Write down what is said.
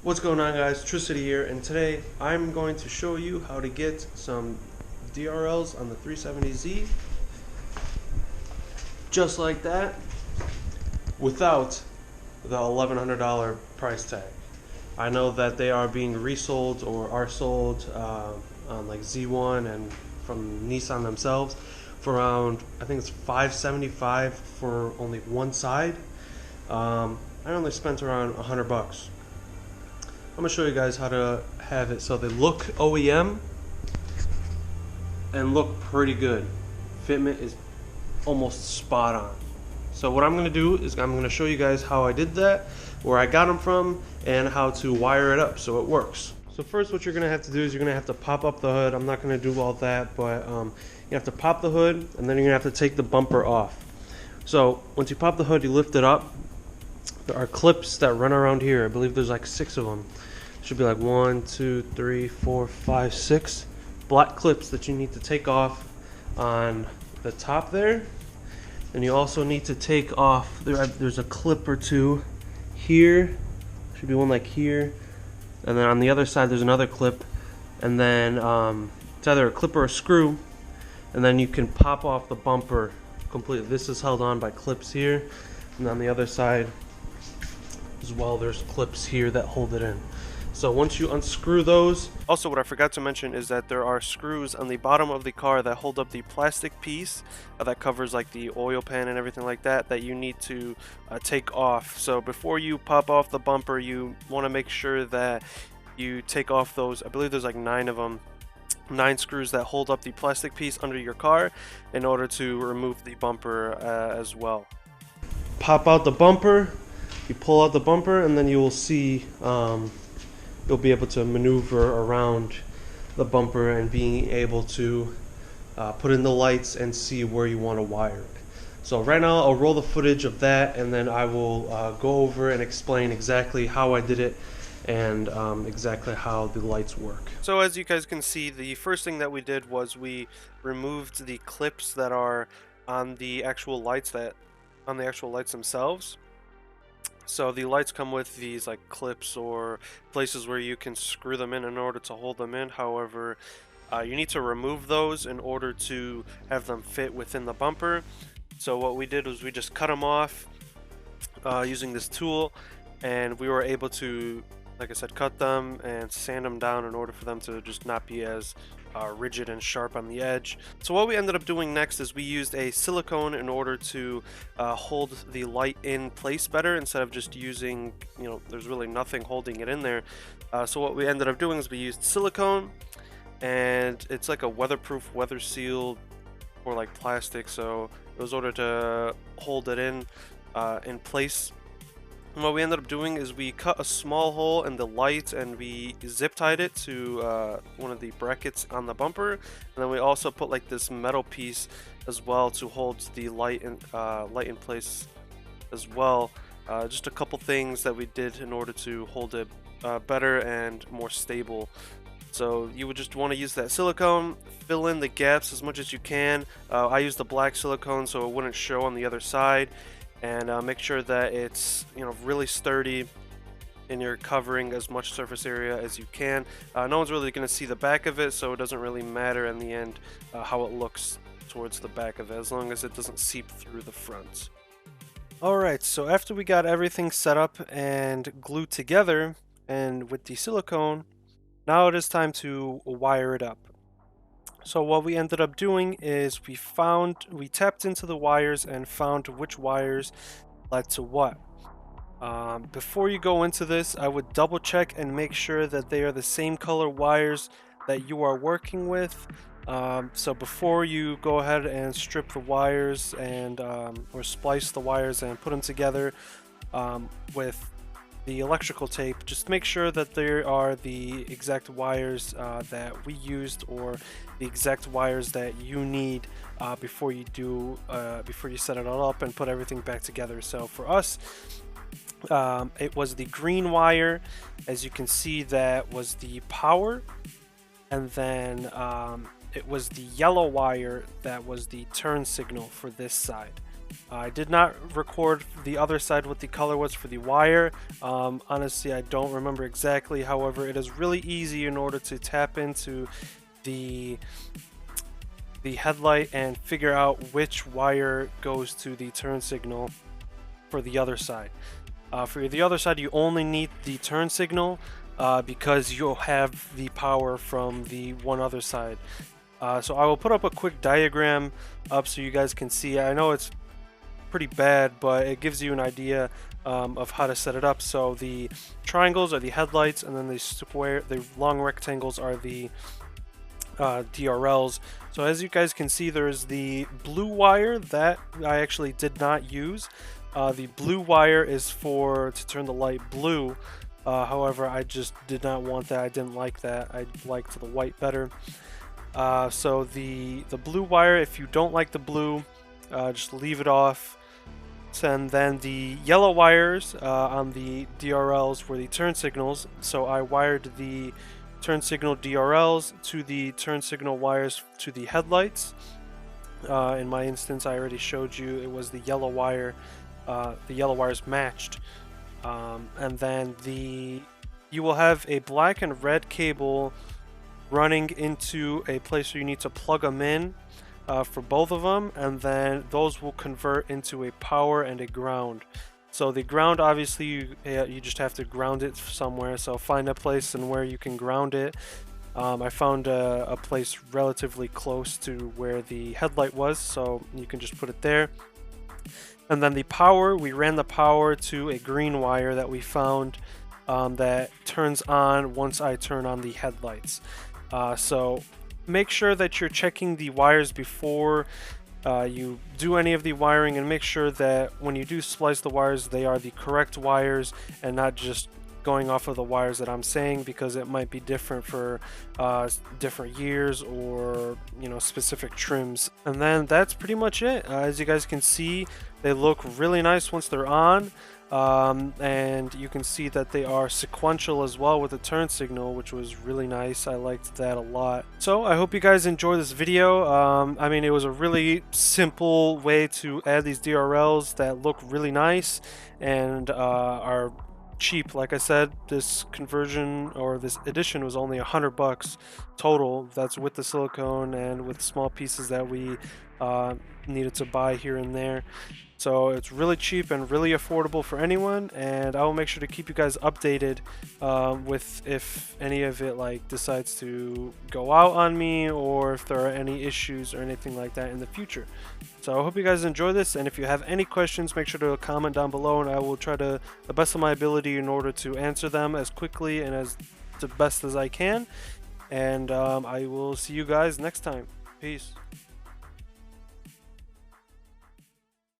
What's going on, guys? Tricity here, and today I'm going to show you how to get some DRLs on the 370Z just like that without the $1,100 price tag. I know that they are being resold or are sold on like Z1 and from Nissan themselves for around, I think it's $575 for only one side. I only spent around $100. I'm going to show you guys how to have it so they look OEM and look pretty good. Fitment is almost spot on. So what I'm going to do is I'm going to show you guys how I did that, where I got them from, and how to wire it up so it works. So first what you're going to have to do is you're going to have to pop up the hood. I'm not going to do all that, but you have to pop the hood, and then you're going to have to take the bumper off. So once you pop the hood, you lift it up. There are clips that run around here. I believe there's like 6 of them. Should be like 1, 2, 3, 4, 5, 6 black clips that you need to take off on the top there. And you also need to take off, there's a clip or two here. Should be one like here. And then on the other side there's another clip. And then it's either a clip or a screw. And then you can pop off the bumper completely. This is held on by clips here. And on the other side as well, there's clips here that hold it in. So once you unscrew those, also what I forgot to mention is that there are screws on the bottom of the car that hold up the plastic piece that covers like the oil pan and everything like that you need to take off. So before you pop off the bumper, you want to make sure that you take off those, I believe there's like 9 of them, 9 screws that hold up the plastic piece under your car in order to remove the bumper as well. Pop out the bumper, you pull out the bumper, and then you will see you'll be able to maneuver around the bumper and being able to put in the lights and see where you want to wire it. So right now I'll roll the footage of that, and then I will go over and explain exactly how I did it and exactly how the lights work. So as you guys can see, the first thing that we did was we removed the clips that are on the actual lights themselves. So the lights come with these like clips or places where you can screw them in order to hold them in. However, you need to remove those in order to have them fit within the bumper. So what we did was we just cut them off using this tool, and we were able to, like I said, cut them and sand them down in order for them to just not be as rigid and sharp on the edge. So what we ended up doing next is we used a silicone in order to hold the light in place better, instead of just using, there's really nothing holding it in there. So what we ended up doing is we used silicone, and it's like a weatherproof, weather sealed, or like plastic, so it was ordered to hold it in place. And what we ended up doing is we cut a small hole in the light and we zip tied it to one of the brackets on the bumper, and then we also put like this metal piece as well to hold the light in place as well. Just a couple things that we did in order to hold it better and more stable. So you would just want to use that silicone, fill in the gaps as much as you can. I used the black silicone so it wouldn't show on the other side. And make sure that it's really sturdy and you're covering as much surface area as you can. No one's really going to see the back of it, so it doesn't really matter in the end how it looks towards the back of it, as long as it doesn't seep through the front. Alright, so after we got everything set up and glued together and with the silicone, now it is time to wire it up. So what we ended up doing is we tapped into the wires and found which wires led to what. Before you go into this, I would double check and make sure that they are the same color wires that you are working with. So before you go ahead and strip the wires and or splice the wires and put them together with the electrical tape, just make sure that there are the exact wires that we used, or the exact wires that you need before you set it all up and put everything back together. So for us, it was the green wire. As you can see, that was the power, and then it was the yellow wire that was the turn signal for this side. I did not record the other side what the color was for the wire. Honestly, I don't remember exactly. However, it is really easy in order to tap into the headlight and figure out which wire goes to the turn signal for the other side. For the other side, you only need the turn signal because you'll have the power from the one other side. So I will put up a quick diagram up so you guys can see. I know it's pretty bad, but it gives you an idea of how to set it up. So the triangles are the headlights, and then the long rectangles are the DRLs. So as you guys can see, there's the blue wire that I actually did not use. The blue wire is to turn the light blue. However, I just did not want that. I didn't like that. I liked the white better. So the blue wire, if you don't like the blue, just leave it off. And then the yellow wires on the DRLs were the turn signals. So I wired the turn signal DRLs to the turn signal wires to the headlights. In my instance, I already showed you it was the yellow wire. The yellow wires matched, and then you will have a black and red cable running into a place where you need to plug them in for both of them, and then those will convert into a power and a ground. So the ground, obviously, you just have to ground it somewhere. So find a place and where you can ground it. I found a place relatively close to where the headlight was, so you can just put it there. And then the power, we ran the power to a green wire that we found that turns on once I turn on the headlights. So make sure that you're checking the wires before you do any of the wiring, and make sure that when you do splice the wires, they are the correct wires and not just going off of the wires that I'm saying, because it might be different for different years or specific trims. And then that's pretty much it. As you guys can see, they look really nice once they're on, and you can see that they are sequential as well with the turn signal, which was really nice. I liked that a lot. So I hope you guys enjoy this video. I mean, it was a really simple way to add these DRLs that look really nice and are cheap. Like I said, this conversion or this edition was only $100 total. That's with the silicone and with small pieces that we needed to buy here and there. So it's really cheap and really affordable for anyone, and I will make sure to keep you guys updated with if any of it decides to go out on me, or if there are any issues or anything like that in the future. So I hope you guys enjoy this, and if you have any questions, make sure to comment down below, and I will try to the best of my ability in order to answer them as quickly and as the best as I can. And I will see you guys next time. Peace.